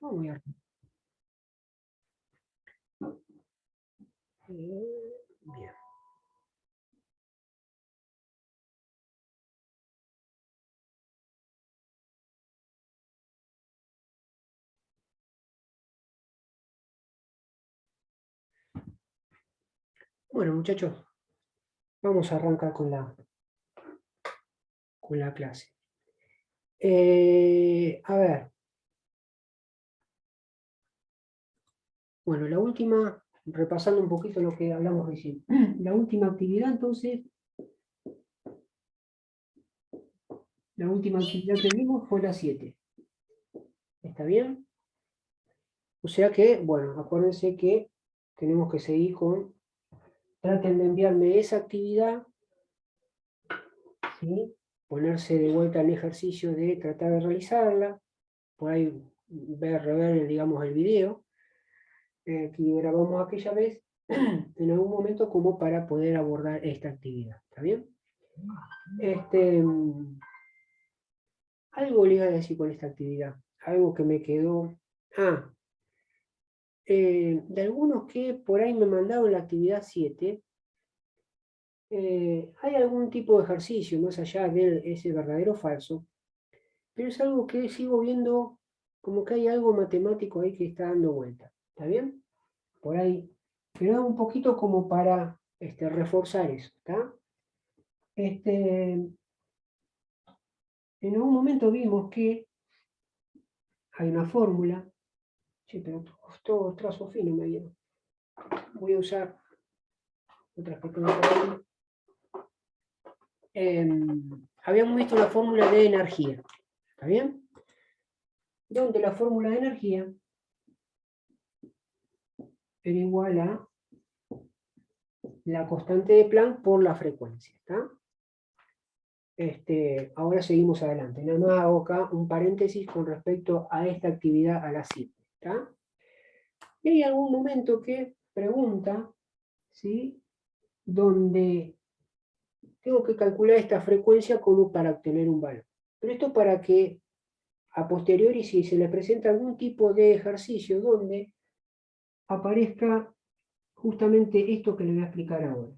Vamos a ver. Bien. Bueno, muchachos, vamos a arrancar con la clase. A ver. Bueno, la última, repasando un poquito lo que hablamos recién. La última actividad, entonces, la última actividad que vimos fue la 7. ¿Está bien? O sea que, bueno, acuérdense que tenemos que seguir con, traten de enviarme esa actividad, ¿sí? Ponerse de vuelta al ejercicio de tratar de realizarla, por ahí rever, digamos, el video que grabamos aquella vez, en algún momento como para poder abordar esta actividad, ¿está bien? Algo le iba a decir con esta actividad, algo que me quedó... de algunos que por ahí me mandaron la actividad 7, hay algún tipo de ejercicio más allá de ese verdadero o falso, pero es algo que sigo viendo como que hay algo matemático ahí que está dando vuelta, ¿está bien? Por ahí, pero un poquito como para reforzar eso, ¿está? En algún momento vimos que hay una fórmula, sí, pero todo trazo fino me dieron. Voy a usar otras que tengo por ahí. Habíamos visto la fórmula de energía, ¿está bien? Donde la fórmula de energía era igual a la constante de Planck por la frecuencia, ¿está? Ahora seguimos adelante. Nada más hago acá un paréntesis con respecto a esta actividad a las 7, ¿está? Y hay algún momento que pregunta, ¿sí? Donde tengo que calcular esta frecuencia como para obtener un valor. Pero esto para que a posteriori, si se le presenta algún tipo de ejercicio donde aparezca justamente esto que les voy a explicar ahora.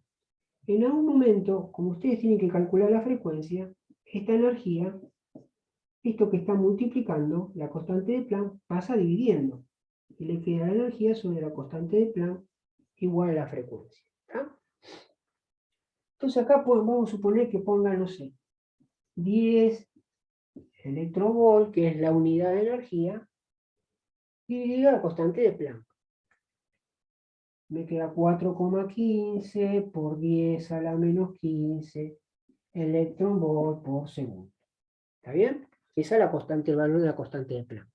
En algún momento, como ustedes tienen que calcular la frecuencia, esta energía, esto que está multiplicando, la constante de Planck, pasa dividiendo. Y le queda la energía sobre la constante de Planck igual a la frecuencia. ¿Está? Entonces acá pues, vamos a suponer que pongan, no sé, 10 electrovolt, que es la unidad de energía, dividida la constante de Planck. Me queda 4,15 por 10 a la menos 15 electronvolt por segundo. ¿Está bien? Esa es la constante, el valor de la constante de Planck.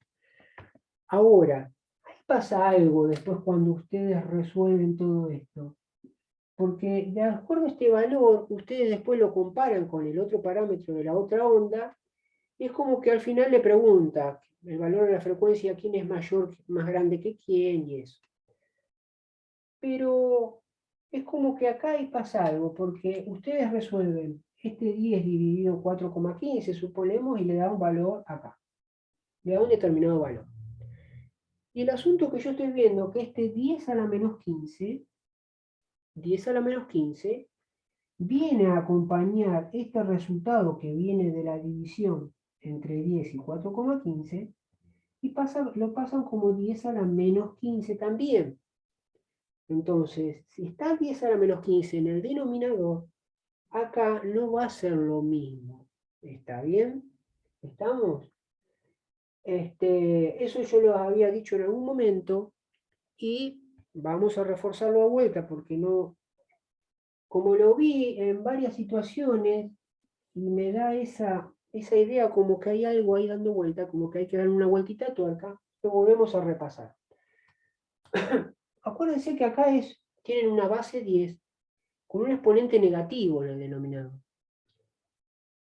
Ahora, ahí pasa algo después cuando ustedes resuelven todo esto. Porque de acuerdo a este valor, ustedes después lo comparan con el otro parámetro de la otra onda, y es como que al final le pregunta el valor de la frecuencia, quién es mayor, más grande que quién y eso. Pero es como que acá ahí pasa algo, porque ustedes resuelven este 10 dividido 4,15, suponemos, y le da un valor acá. Le da un determinado valor. Y el asunto que yo estoy viendo, que este 10 a la menos 15, 10 a la menos 15, viene a acompañar este resultado que viene de la división entre 10 y 4,15, y lo pasan como 10 a la menos 15 también. Entonces, si está 10 a la menos 15 en el denominador, acá no va a ser lo mismo. ¿Está bien? ¿Estamos? Eso yo lo había dicho en algún momento y vamos a reforzarlo a vuelta porque no, como lo vi en varias situaciones y me da esa idea como que hay algo ahí dando vuelta, como que hay que dar una vueltita a tuerca, lo volvemos a repasar. Acuérdense que acá tienen una base 10 con un exponente negativo en el denominador.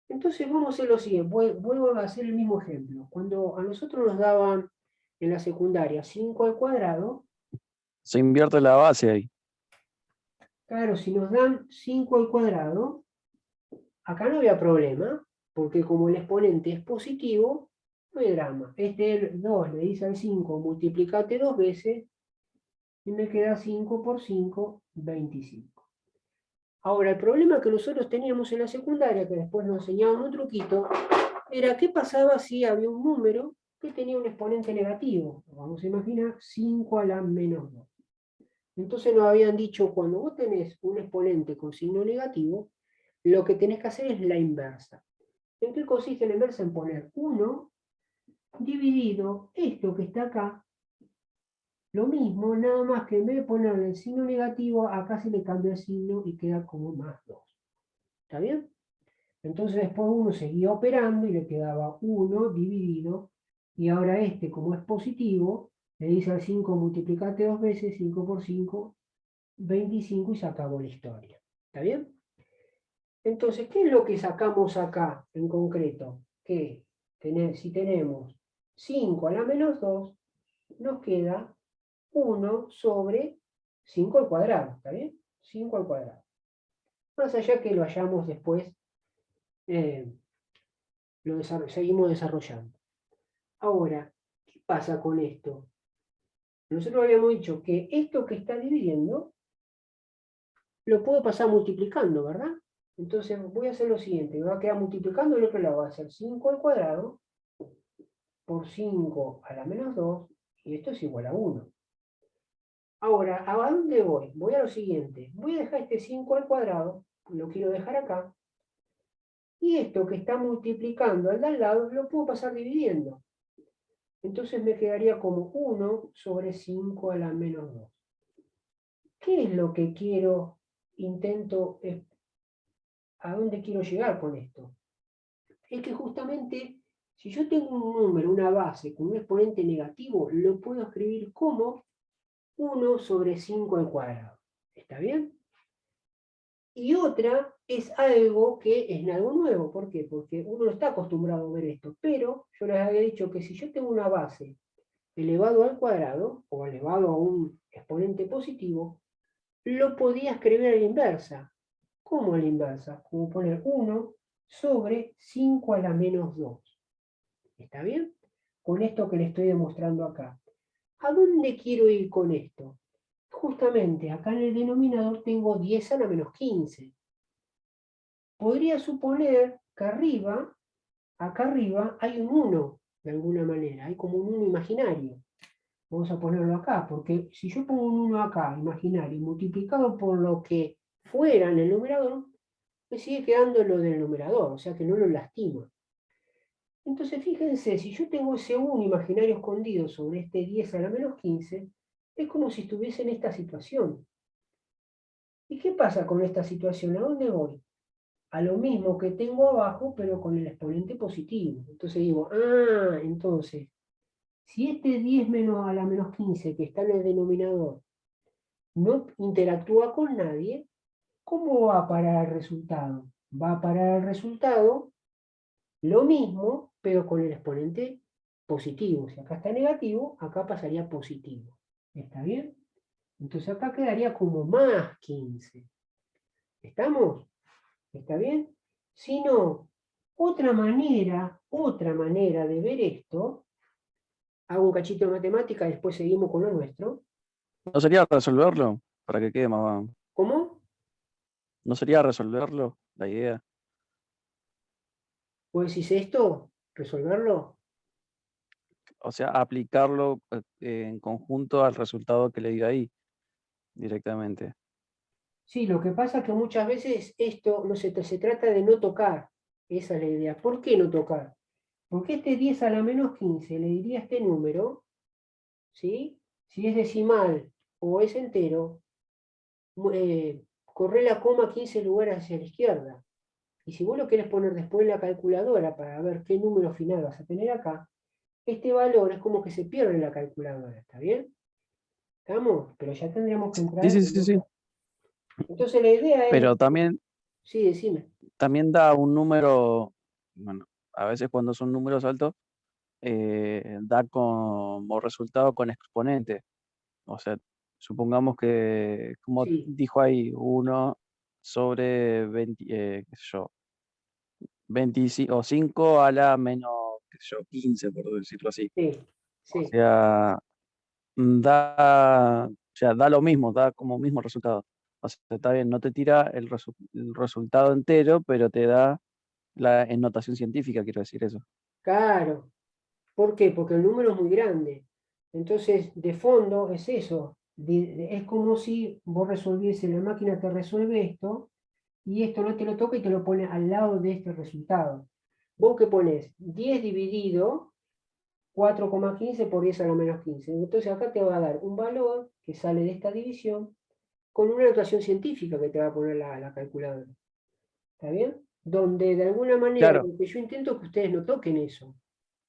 Entonces vamos a hacer lo siguiente, vuelvo a hacer el mismo ejemplo. Cuando a nosotros nos daban en la secundaria 5 al cuadrado, Se invierte la base ahí. claro, si nos dan 5 al cuadrado, acá no había problema, porque como el exponente es positivo, No hay drama. Este 2 le dice al 5, multiplicate 2 veces, y me queda 5 por 5, 25. Ahora, el problema que nosotros teníamos en la secundaria, que después nos enseñaban un truquito, era qué pasaba si había un número que tenía un exponente negativo. Vamos a imaginar 5 a la menos 2. Entonces nos habían dicho, cuando vos tenés un exponente con signo negativo, lo que tenés que hacer es la inversa. ¿En qué consiste la inversa? En poner 1 dividido esto que está acá, lo mismo, nada más que en vez de ponerle el signo negativo, acá se le cambia el signo y queda como más 2. ¿Está bien? Entonces después uno seguía operando y le quedaba 1 dividido, y ahora este, como es positivo, le dice al 5 multiplicate 2 veces, 5 por 5, 25, y se acabó la historia. ¿Está bien? Entonces, ¿qué es lo que sacamos acá en concreto? Que si tenemos 5 a la menos 2, nos queda 1 sobre 5 al cuadrado. ¿Está bien? 5 al cuadrado. Más allá que lo hayamos después, seguimos desarrollando. Ahora, ¿qué pasa con esto? Nosotros habíamos dicho que esto que está dividiendo lo puedo pasar multiplicando, ¿verdad? Entonces voy a hacer lo siguiente, me va a quedar multiplicando el otro lado, va a ser 5 al cuadrado por 5 a la menos 2, y esto es igual a 1. Ahora, ¿a dónde voy? Voy a lo siguiente, voy a dejar este 5 al cuadrado, lo quiero dejar acá, y esto que está multiplicando al de al lado, lo puedo pasar dividiendo. Entonces me quedaría como 1 sobre 5 a la menos 2. ¿Qué es lo que quiero, a dónde quiero llegar con esto? Es que justamente, si yo tengo un número, una base con un exponente negativo, lo puedo escribir como 1 sobre 5 al cuadrado. ¿Está bien? Y otra es algo que es algo nuevo. ¿Por qué? Porque uno no está acostumbrado a ver esto. Pero yo les había dicho que si yo tengo una base elevado al cuadrado, o elevado a un exponente positivo, lo podía escribir a la inversa. ¿Cómo a la inversa? Como poner 1 sobre 5 a la menos 2. ¿Está bien? Con esto que le estoy demostrando acá. ¿A dónde quiero ir con esto? Justamente acá en el denominador tengo 10 a la menos 15. Podría suponer que acá arriba, hay un 1, de alguna manera. Hay como un 1 imaginario. Vamos a ponerlo acá, porque si yo pongo un 1 acá, imaginario, multiplicado por lo que fuera en el numerador, me sigue quedando lo del numerador, o sea que no lo lastima. Entonces fíjense, si yo tengo ese 1 imaginario escondido sobre este 10 a la menos 15, es como si estuviese en esta situación. ¿Y qué pasa con esta situación? ¿A dónde voy? A lo mismo que tengo abajo, pero con el exponente positivo. Entonces digo, entonces, si este 10 menos a la menos 15 que está en el denominador no interactúa con nadie, ¿cómo va a parar el resultado? Va a parar el resultado lo mismo, pero con el exponente positivo. Si acá está negativo, acá pasaría positivo. ¿Está bien? Entonces acá quedaría como más 15. ¿Estamos? ¿Está bien? Si no, otra manera de ver esto, hago un cachito de matemática y después seguimos con lo nuestro. ¿No sería resolverlo para que quede más? ¿Cómo? ¿No sería resolverlo la idea? ¿Vos decís esto? ¿Resolverlo? O sea, aplicarlo en conjunto al resultado que le dio ahí directamente. Sí, lo que pasa es que muchas veces esto no se trata de no tocar. Esa es la idea. ¿Por qué no tocar? Porque este 10 a la menos 15 le diría a este número, ¿sí? Si es decimal o es entero, corre la coma 15 lugares hacia la izquierda. Y si vos lo querés poner después en la calculadora para ver qué número final vas a tener acá, este valor es como que se pierde en la calculadora, ¿está bien? ¿Estamos? Pero ya tendríamos que Sí, entrar sí, en sí, sí. otra. Entonces la idea es, Pero sí, decime. también da un número, bueno, a veces cuando son números altos, da como resultado con exponente. O sea, supongamos que, como Sí, dijo ahí, 1 sobre 20, qué sé yo, 25 o 5 a la menos, qué sé yo, 15, por decirlo así. Sí, O sí. sea, da lo mismo, da como mismo resultado. O sea, está bien, no te tira el resultado entero, pero te da en notación científica, quiero decir eso. Claro. ¿Por qué? Porque el número es muy grande. Entonces, de fondo es eso. Es como si vos resolviese, la máquina te resuelve esto, y esto no te lo toca y te lo pone al lado de este resultado. ¿Vos qué pones? 10 dividido 4,15 por 10 a la menos 15. Entonces acá te va a dar un valor que sale de esta división con una notación científica que te va a poner la calculadora. ¿Está bien? Donde de alguna manera Claro, lo que yo intento es que ustedes no toquen eso.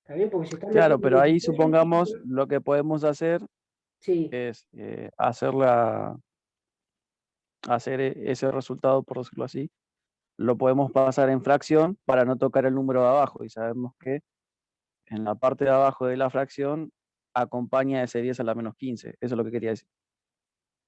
¿Está bien? Porque se están claro, metiendo en pero ahí notación supongamos científica. lo que podemos hacer Sí, es hacer ese resultado, por decirlo así, lo podemos pasar en fracción para no tocar el número de abajo. Y sabemos que en la parte de abajo de la fracción acompaña ese 10 a la menos 15. Eso es lo que quería decir.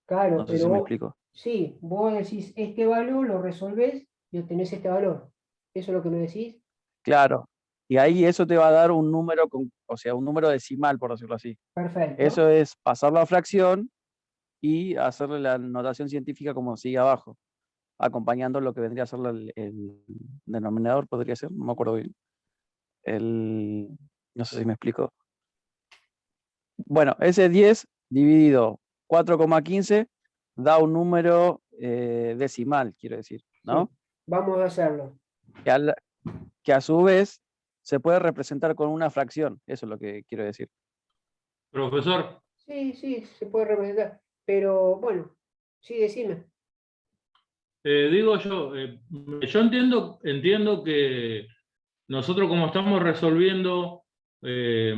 claro, No sé si me pero explico. sí, vos decís este valor, lo resolvés y obtenés este valor. ¿Eso es lo que me decís? Claro. Y ahí eso te va a dar un número, o sea, un número decimal, por decirlo así. Perfecto. Eso es pasarlo a fracción y hacerle la notación científica como sigue abajo, acompañando lo que vendría a ser el denominador, podría ser, no me acuerdo bien. El, no sé si me explico. Bueno, ese 10 dividido 4,15 da un número decimal, quiero decir, Sí, ¿no? vamos a hacerlo. Que, que a su vez se puede representar con una fracción, eso es lo que quiero decir. Profesor, Sí, sí, se puede representar. Pero bueno, sí, decime. digo yo entiendo que nosotros como estamos resolviendo, eh,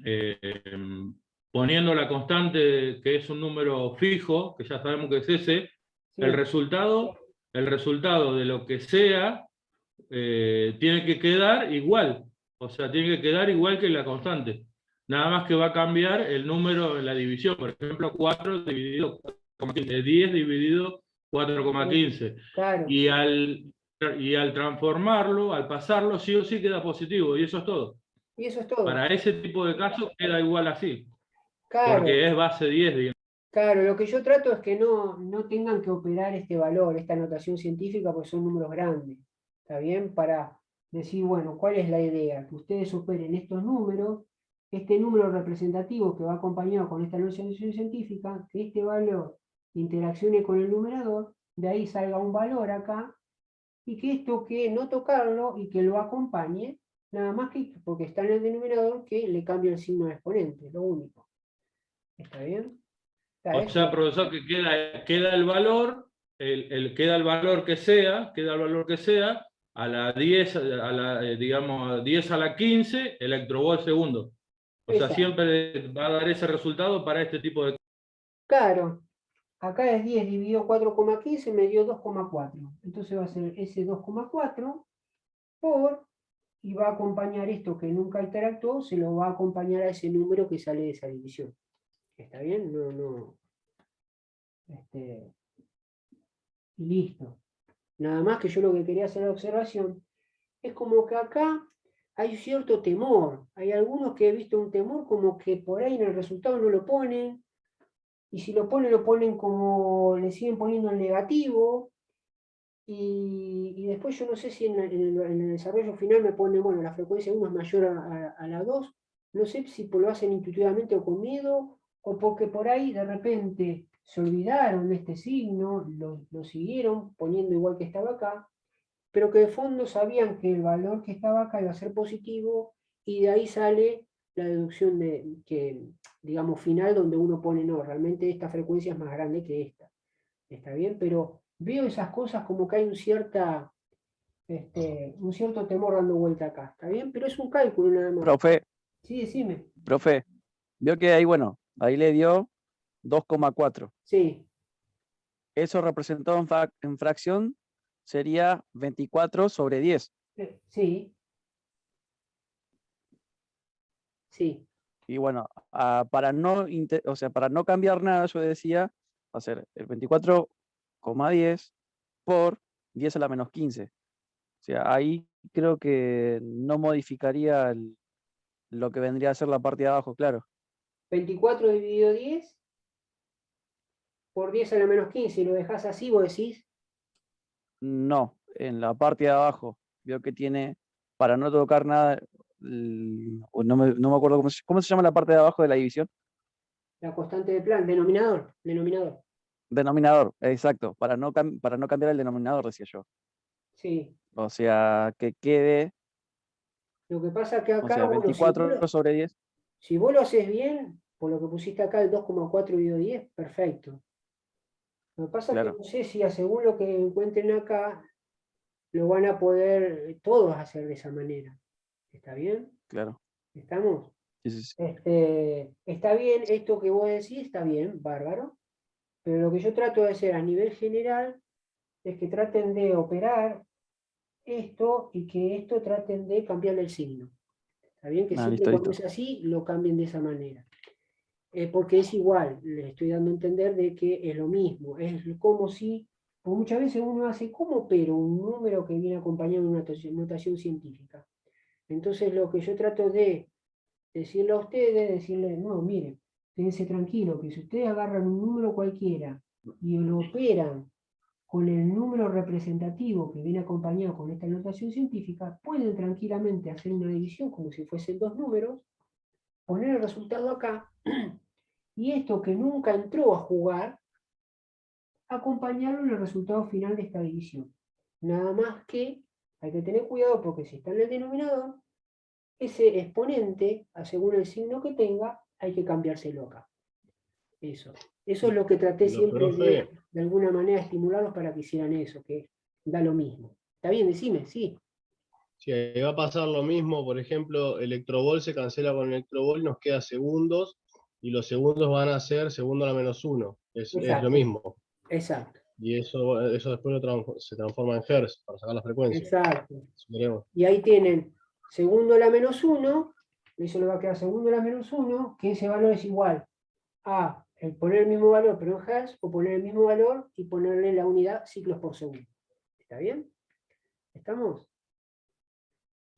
eh, poniendo la constante que es un número fijo, que ya sabemos que es ese, el Sí, resultado, el resultado de lo que sea tiene que quedar igual, o sea, tiene que quedar igual que la constante. Nada más que va a cambiar el número en la división. Por ejemplo, 4 dividido 4,15, 10 dividido sí, 4,15. claro. Y al transformarlo, al pasarlo, sí o sí queda positivo, y eso es todo. Y eso es todo. Para ese tipo de casos queda igual así, Claro, porque es base 10, digamos. claro. Lo que yo trato es que no tengan que operar este valor, esta notación científica, porque son números grandes. ¿Está bien? Para decir, bueno, ¿cuál es la idea? Que ustedes operen estos números, este número representativo que va acompañado con esta notación científica, que este valor interaccione con el numerador, de ahí salga un valor acá, y que esto que no tocarlo y que lo acompañe, nada más que porque está en el denominador, que le cambie el signo de exponente, lo único. ¿Está bien? Está O sea, eso. profesor, que queda el valor, queda el valor que sea, a la 10, digamos, a 10 a la 15, electrovolt segundo. O sea, Exacto. siempre va a dar ese resultado para este tipo de... Claro, acá es 10 dividido 4,15 me dio 2,4. Entonces va a ser ese 2,4 por, y va a acompañar esto que nunca interactuó, se lo va a acompañar a ese número que sale de esa división. ¿Está bien? No, no. Y listo. Nada más que yo lo que quería hacer la observación es como que acá hay cierto temor. Hay algunos que he visto un temor como que por ahí en el resultado no lo ponen, y si lo ponen como le siguen poniendo el negativo, y después yo no sé si en el desarrollo final me pone, bueno, la frecuencia 1 es mayor a la 2, no sé si lo hacen intuitivamente o con miedo, o porque por ahí de repente se olvidaron de este signo, lo siguieron poniendo igual que estaba acá, pero que de fondo sabían que el valor que estaba acá iba a ser positivo, y de ahí sale la deducción digamos, final, donde uno pone, no, realmente esta frecuencia es más grande que esta. ¿Está bien? Pero veo esas cosas como que hay un cierto temor dando vuelta acá. ¿Está bien? Pero es un cálculo nada más. Profe, Sí, decime. profe, vio que ahí, bueno, ahí le dio 2,4. Sí, Eso representado en fracción sería 24 sobre 10. sí, sí. Y bueno, o sea, para no cambiar nada, yo decía, va a ser el 24,10 por 10 a la menos 15. O sea, ahí creo que no modificaría lo que vendría a ser la parte de abajo, claro. 24 dividido 10 por 10 a la menos 15. Y lo dejás así, vos decís. No, en la parte de abajo. Veo que tiene, para no tocar nada, no me acuerdo cómo se llama la parte de abajo de la división. La constante de plan, denominador. Denominador, exacto, para no cambiar el denominador, decía yo. Sí. O sea, que quede, Lo que pasa que o acá, sea, bueno, 24 sobre 10. si vos lo haces bien, por lo que pusiste acá el 2,4 dividido 10, perfecto. Lo que pasa es que Claro, no sé si según lo que encuentren acá, lo van a poder todos hacer de esa manera. ¿Está bien? claro. ¿Estamos? Sí, sí, sí. Está bien, esto que vos decís está bien, bárbaro, pero lo que yo trato de hacer a nivel general es que traten de operar esto y que esto traten de cambiarle el signo. ¿Está bien? Que Ah, siempre listo, cuando listo. es así, lo cambien de esa manera. Porque es igual, les estoy dando a entender de que es lo mismo, es como si, pues muchas veces uno hace como pero un número que viene acompañado de una notación científica. Entonces lo que yo trato de decirle a ustedes, decirles, no, miren, quédense tranquilos, que si ustedes agarran un número cualquiera y lo operan con el número representativo que viene acompañado con esta notación científica, pueden tranquilamente hacer una división como si fuesen dos números, poner el resultado acá, y esto que nunca entró a jugar, acompañarlo en el resultado final de esta división. Nada más que hay que tener cuidado porque si está en el denominador, ese exponente, según el signo que tenga, hay que cambiárselo acá. Eso es lo que traté Pero, siempre profe, de alguna manera estimularlos para que hicieran eso, que da lo mismo. ¿Está bien? Decime, sí. si va a pasar lo mismo, por ejemplo, electrobol se cancela con electrobol, nos queda segundos, y los segundos van a ser segundo a la -1. Es lo Exacto, mismo. exacto, Y eso después se transforma en hertz para sacar la frecuencia. exacto. Veremos. Y ahí tienen segundo a la -1, eso le va a quedar segundo a la -1, que ese valor es igual a el poner el mismo valor pero en hertz, o poner el mismo valor y ponerle la unidad ciclos por segundo. ¿Está bien? ¿Estamos?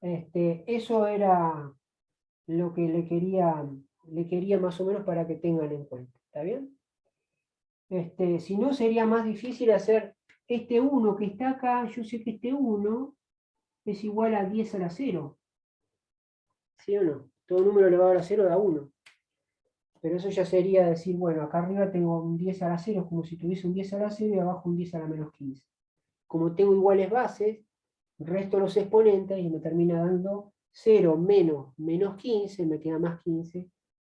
Eso era lo que le quería más o menos para que tengan en cuenta. ¿Está bien? Si no, sería más difícil hacer este 1 que está acá. Yo sé que este 1 es igual a 10 a la 0. ¿Sí o no? Todo número elevado a la 0 da 1. Pero eso ya sería decir, bueno, acá arriba tengo un 10 a la 0, como si tuviese un 10 a la 0 y abajo un 10 a la -15. Como tengo iguales bases, resto los exponentes y me termina dando 0 menos -15, me queda más 15,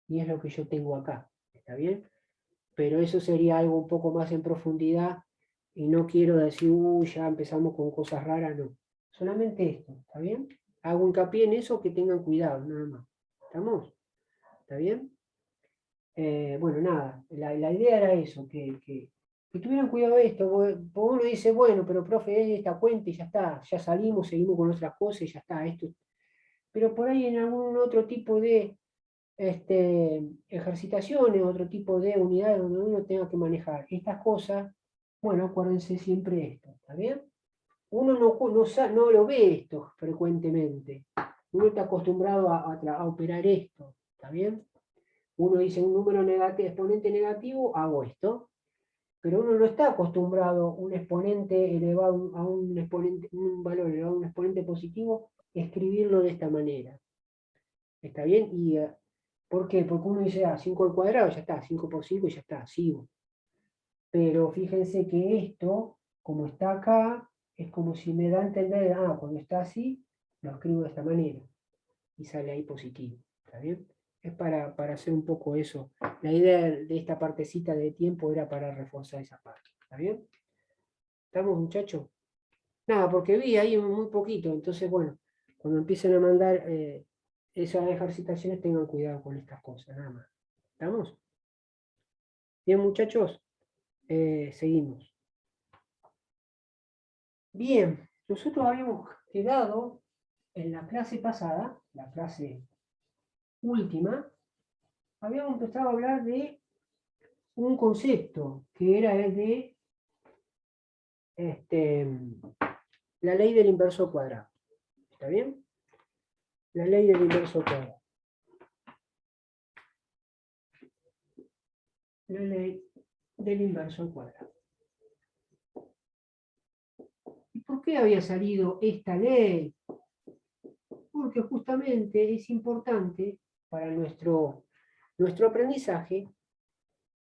y es lo que yo tengo acá. ¿Está bien? Pero eso sería algo un poco más en profundidad, y no quiero decir, uy, ya empezamos con cosas raras, no. Solamente esto, ¿está bien? Hago hincapié en eso, que tengan cuidado, nada más. ¿Estamos? ¿Está bien? Bueno, nada, la idea era eso, que tuvieran cuidado de esto. Uno dice, bueno, pero profe, es esta cuenta y ya está, ya salimos, seguimos con otras cosas y ya está. Pero por ahí en algún otro tipo de ejercitaciones, otro tipo de unidades donde uno tenga que manejar estas cosas, bueno, acuérdense siempre esto, ¿está bien? Uno no lo ve esto frecuentemente. Uno está acostumbrado a operar esto, ¿está bien? Uno dice un número negativo, exponente negativo, hago esto, pero uno no está acostumbrado a un exponente elevado a un valor elevado a un exponente positivo, escribirlo de esta manera. ¿Está bien? ¿Por qué? Porque uno dice, 5 al cuadrado, ya está, 5 por 5 y ya está, sigo. Pero fíjense que esto, como está acá, es como si me da a entender, cuando está así, lo escribo de esta manera. Y sale ahí positivo. ¿Está bien? Es para hacer un poco eso. La idea de esta partecita de tiempo era para reforzar esa parte. ¿Está bien? ¿Estamos, muchachos? Nada, porque vi ahí muy poquito. Entonces, bueno, cuando empiecen a mandar esas ejercitaciones, tengan cuidado con estas cosas, nada más. ¿Estamos? Bien, muchachos, seguimos. Bien, nosotros habíamos quedado en la clase pasada, la clase última, habíamos empezado a hablar de un concepto que era el de la ley del inverso cuadrado. ¿Está bien? La ley del inverso cuadrado. la ley del inverso al cuadrado. ¿Y por qué había salido esta ley? Porque justamente es importante para nuestro aprendizaje,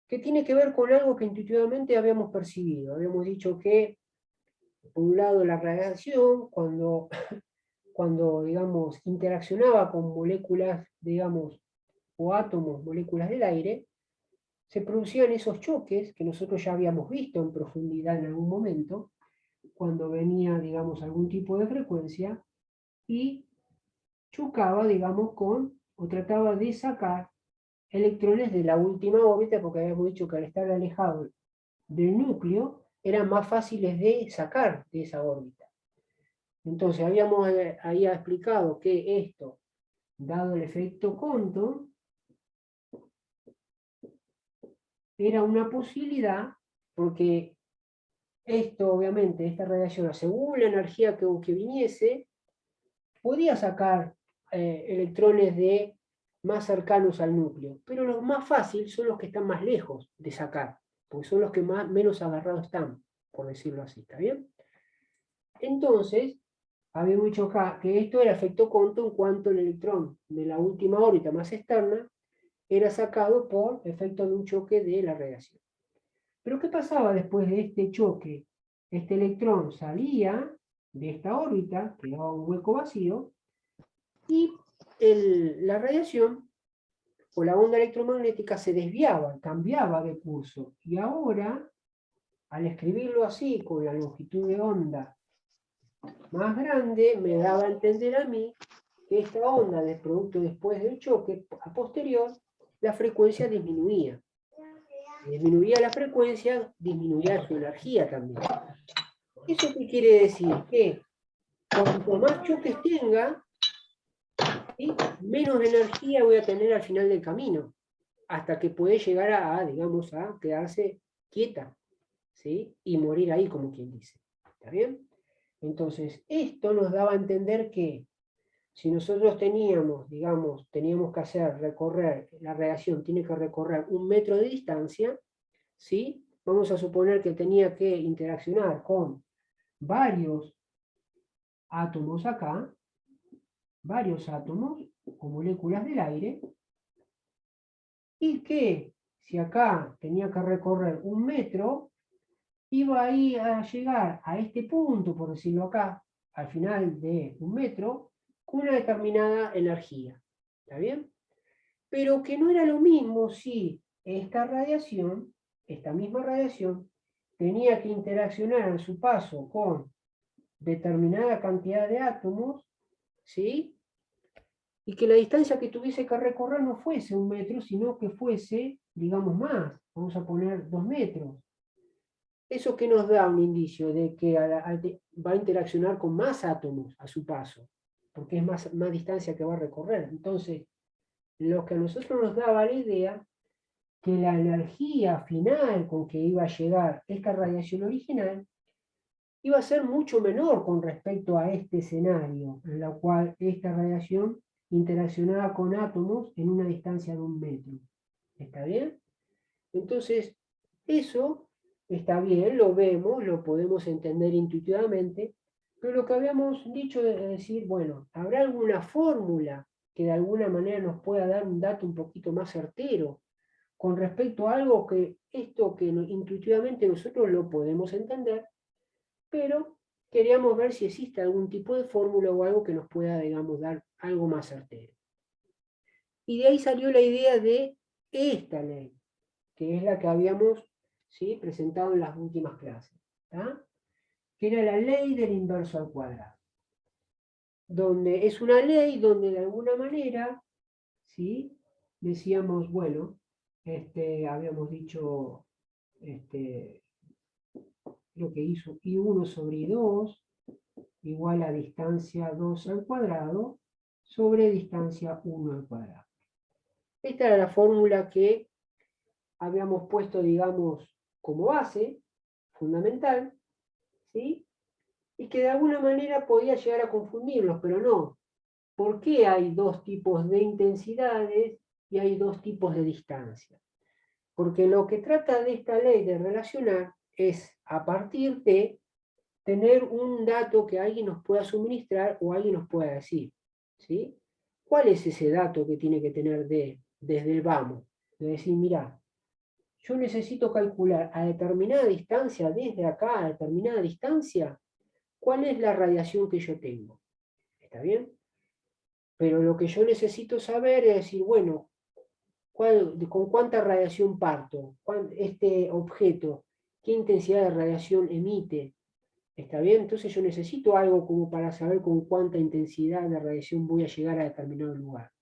que tiene que ver con algo que intuitivamente habíamos percibido. Habíamos dicho que, por un lado, la radiación, cuando digamos, interaccionaba con moléculas, digamos, o átomos, moléculas del aire, se producían esos choques que nosotros ya habíamos visto en profundidad en algún momento, cuando venía, digamos, algún tipo de frecuencia, y chocaba, digamos, o trataba de sacar electrones de la última órbita, porque habíamos dicho que al estar alejado del núcleo, eran más fáciles de sacar de esa órbita. Entonces, habíamos ahí explicado que esto, dado el efecto Compton, era una posibilidad, porque esto, obviamente, esta radiación, según la energía que viniese, podía sacar electrones más cercanos al núcleo, pero los más fáciles son los que están más lejos de sacar, porque son los que menos agarrados están, por decirlo así, ¿está bien? Entonces, habíamos dicho acá que esto era efecto Compton en cuanto el electrón de la última órbita más externa era sacado por efecto de un choque de la radiación. Pero ¿qué pasaba después de este choque? Este electrón salía de esta órbita, quedaba un hueco vacío, y la radiación o la onda electromagnética se desviaba, cambiaba de curso. Y ahora, al escribirlo así, con la longitud de onda más grande, me daba a entender a mí que esta onda del producto después del choque, a posterior, la frecuencia disminuía. Disminuía la frecuencia, disminuía su energía también. ¿Eso qué quiere decir? Que cuanto más choques tenga, ¿sí?, menos energía voy a tener al final del camino, hasta que puede llegar digamos, a quedarse quieta, ¿sí?, y morir ahí, como quien dice. ¿Está bien? Entonces, esto nos daba a entender que si nosotros teníamos que recorrer, la radiación tiene que recorrer 1 metro de distancia, ¿sí? Vamos a suponer que tenía que interaccionar con varios átomos acá, varios átomos o moléculas del aire, y que si acá tenía que recorrer 1 metro, iba ahí a llegar a este punto, por decirlo acá, al final de 1 metro, con una determinada energía. ¿Está bien? Pero que no era lo mismo si esta misma radiación, tenía que interaccionar en su paso con determinada cantidad de átomos, ¿sí?, y que la distancia que tuviese que recorrer no fuese 1 metro, sino que fuese, digamos, más. Vamos a poner 2 metros. ¿Eso que nos da un indicio? De que va a interaccionar con más átomos a su paso, porque es más distancia que va a recorrer. Entonces, lo que a nosotros nos daba la idea que la energía final con que iba a llegar esta radiación original iba a ser mucho menor con respecto a este escenario, en la cual esta radiación interaccionaba con átomos en una distancia de 1 metro. ¿Está bien? Entonces, eso está bien, lo vemos, lo podemos entender intuitivamente, pero lo que habíamos dicho es decir, bueno, ¿habrá alguna fórmula que de alguna manera nos pueda dar un dato un poquito más certero con respecto a algo que intuitivamente nosotros lo podemos entender, pero queríamos ver si existe algún tipo de fórmula o algo que nos pueda, digamos, dar algo más certero? Y de ahí salió la idea de esta ley, que es la que habíamos, ¿sí?, presentado en las últimas clases, ¿tá?, que era la ley del inverso al cuadrado, donde es una ley donde de alguna manera, ¿sí?, decíamos, bueno, habíamos dicho, lo que hizo I1 sobre I2 igual a distancia 2 al cuadrado sobre distancia 1 al cuadrado. Esta era la fórmula que habíamos puesto, digamos, como base fundamental, ¿sí?, y que de alguna manera podía llegar a confundirlos, pero no. ¿Por qué hay 2 tipos de intensidades y hay 2 tipos de distancia? Porque lo que trata de esta ley de relacionar es a partir de tener un dato que alguien nos pueda suministrar o alguien nos pueda decir, ¿sí? ¿Cuál es ese dato que tiene que tener desde el vamos? De decir, mira, yo necesito calcular a determinada distancia, desde acá a determinada distancia, cuál es la radiación que yo tengo. ¿Está bien? Pero lo que yo necesito saber es decir, bueno, ¿con cuánta radiación parto? Este objeto, ¿qué intensidad de radiación emite? ¿Está bien? Entonces yo necesito algo como para saber con cuánta intensidad de radiación voy a llegar a determinado lugar.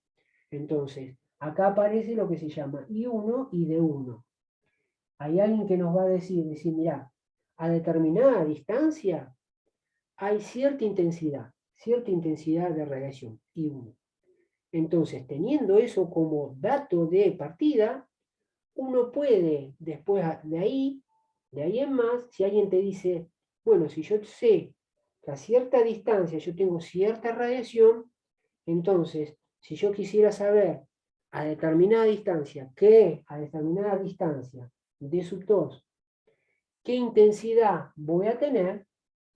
Entonces, acá aparece lo que se llama I1 y D1. Hay alguien que nos va a decir, mira, a determinada distancia hay cierta intensidad de radiación, I1. Entonces, teniendo eso como dato de partida, uno puede, después de ahí en más, si alguien te dice, bueno, si yo sé que a cierta distancia yo tengo cierta radiación, entonces, si yo quisiera saber a determinada distancia, D sub 2, qué intensidad voy a tener,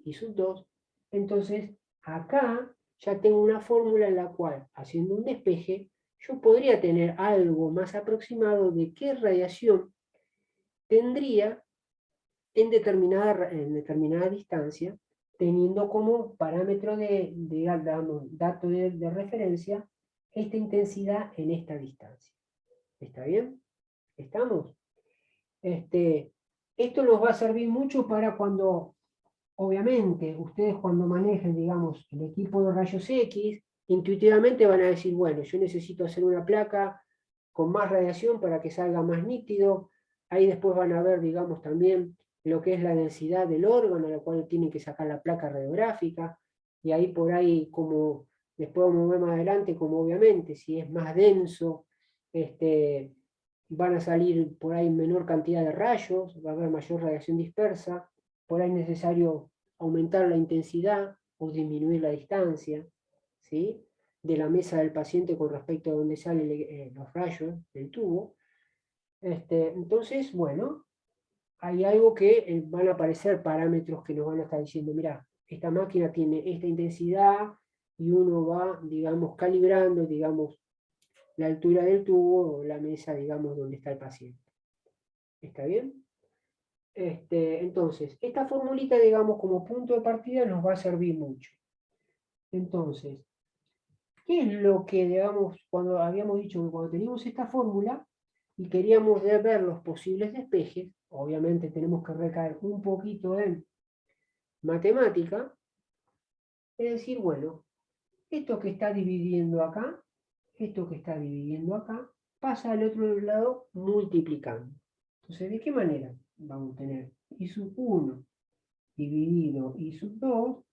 I sub 2, entonces acá ya tengo una fórmula en la cual, haciendo un despeje, yo podría tener algo más aproximado de qué radiación tendría en determinada distancia, teniendo como parámetro dato de referencia esta intensidad en esta distancia. ¿Está bien? ¿Estamos? Esto nos va a servir mucho para cuando, obviamente, ustedes cuando manejen, digamos, el equipo de rayos X, intuitivamente van a decir, bueno, yo necesito hacer una placa con más radiación para que salga más nítido. Ahí después van a ver, digamos, también lo que es la densidad del órgano, a la cual tienen que sacar la placa radiográfica, y ahí por ahí, como después vamos a ver más adelante, como obviamente, si es más denso, van a salir por ahí menor cantidad de rayos, va a haber mayor radiación dispersa, por ahí es necesario aumentar la intensidad o disminuir la distancia, ¿sí?, de la mesa del paciente con respecto a donde salen los rayos del tubo. Entonces, bueno, hay algo que van a aparecer parámetros que nos van a estar diciendo, mira, esta máquina tiene esta intensidad, y uno va, digamos, calibrando, digamos, la altura del tubo o la mesa, digamos, donde está el paciente. ¿Está bien? Entonces, esta formulita, digamos, como punto de partida nos va a servir mucho. Entonces, ¿qué es lo que, digamos, cuando habíamos dicho que cuando teníamos esta fórmula y queríamos ver los posibles despejes, obviamente tenemos que recaer un poquito en matemática, es decir, bueno, esto que está dividiendo acá, pasa al otro lado multiplicando. Entonces, ¿de qué manera? Vamos a tener I sub 1 dividido I sub 2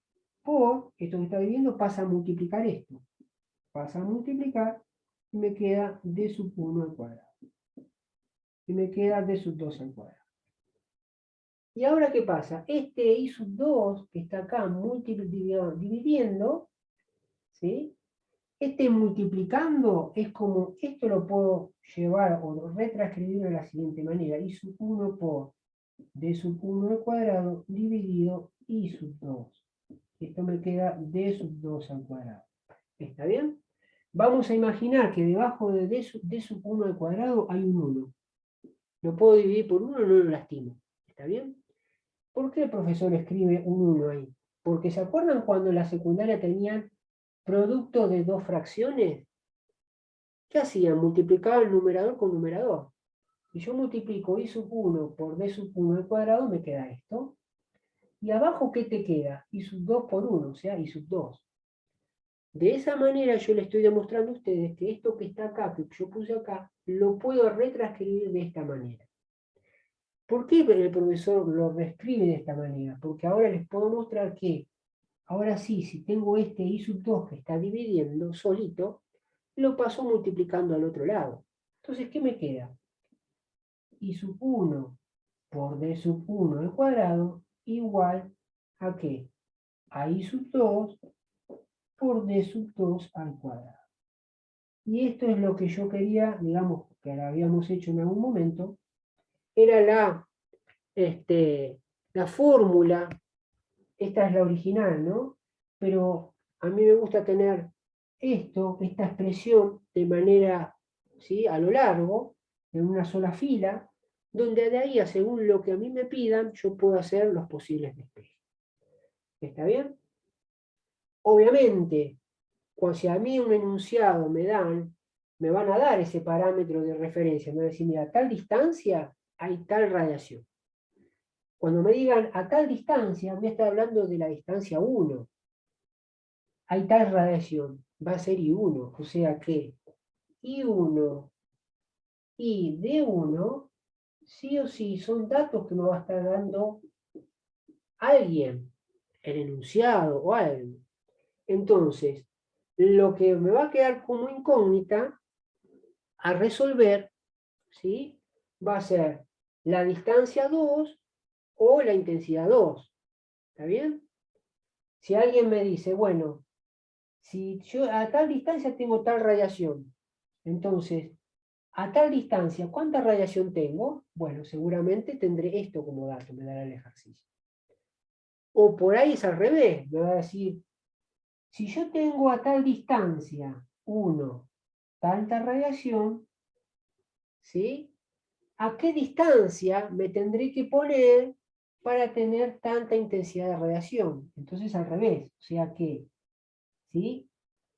por, esto que está dividiendo pasa a multiplicar esto. Pasa a multiplicar y me queda D sub 1 al cuadrado. Y me queda D sub 2 al cuadrado. ¿Y ahora qué pasa? Este I sub 2 que está acá dividiendo, ¿sí? Este multiplicando es como, esto lo puedo llevar o retranscribir de la siguiente manera. I sub 1 por D sub 1 al cuadrado dividido I sub 2. Esto me queda D sub 2 al cuadrado. ¿Está bien? Vamos a imaginar que debajo de D sub 1 al cuadrado hay un 1. Lo puedo dividir por 1, no lo lastimo. ¿Está bien? ¿Por qué el profesor escribe un 1 ahí? Porque ¿se acuerdan cuando en la secundaria tenían producto de dos fracciones? ¿Qué hacían? Multiplicaban numerador con numerador. Si yo multiplico I sub 1 por D sub 1 al cuadrado, me queda esto. Y abajo, ¿qué te queda? I sub 2 por 1, o sea, I sub 2. De esa manera yo le estoy demostrando a ustedes que esto que está acá, que yo puse acá, lo puedo retranscribir de esta manera. ¿Por qué el profesor lo reescribe de esta manera? Porque ahora les puedo mostrar que, ahora sí, si tengo este I sub 2 que está dividiendo solito, lo paso multiplicando al otro lado. Entonces, ¿qué me queda? I sub 1 por D sub 1 al cuadrado igual a ¿qué? A I sub 2 por D sub 2 al cuadrado. Y esto es lo que yo quería, digamos, que lo habíamos hecho en algún momento, era la fórmula, esta es la original, ¿no? Pero a mí me gusta tener esta expresión de manera, ¿sí?, a lo largo, en una sola fila, donde de ahí, según lo que a mí me pidan, yo puedo hacer los posibles despejes. ¿Está bien? Obviamente, si a mí un enunciado me van a dar ese parámetro de referencia, me van a decir, mira, a tal distancia hay tal radiación. Cuando me digan a tal distancia, me está hablando de la distancia 1. Hay tal radiación, va a ser I1, o sea que I1 y D1, sí o sí, son datos que me va a estar dando alguien, el enunciado o algo. Entonces, lo que me va a quedar como incógnita a resolver, ¿sí?, va a ser la distancia 2 o la intensidad 2. ¿Está bien? Si alguien me dice, bueno, si yo a tal distancia tengo tal radiación, entonces, a tal distancia, ¿cuánta radiación tengo? Bueno, seguramente tendré esto como dato, me dará el ejercicio. O por ahí es al revés, me va a decir, si yo tengo a tal distancia, 1, tanta radiación, ¿sí?, ¿a qué distancia me tendré que poner para tener tanta intensidad de radiación? Entonces al revés, o sea que, ¿sí?,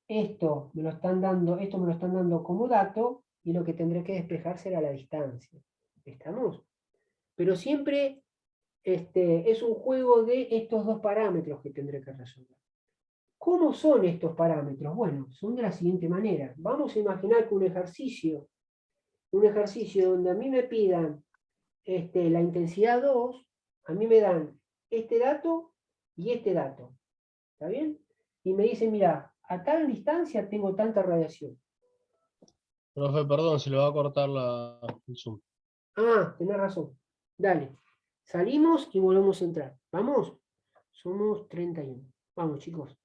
esto me lo están dando como dato, y lo que tendré que despejar será la distancia. ¿Estamos? Pero siempre es un juego de estos dos parámetros que tendré que resolver. ¿Cómo son estos parámetros? Bueno, son de la siguiente manera. Vamos a imaginar que un ejercicio donde a mí me pidan la intensidad 2, a mí me dan este dato y este dato. ¿Está bien? Y me dicen, mira, a tal distancia tengo tanta radiación. Profe, perdón, se le va a cortar el Zoom. Ah, tenés razón. Dale. Salimos y volvemos a entrar. ¿Vamos? Somos 31. Vamos, chicos.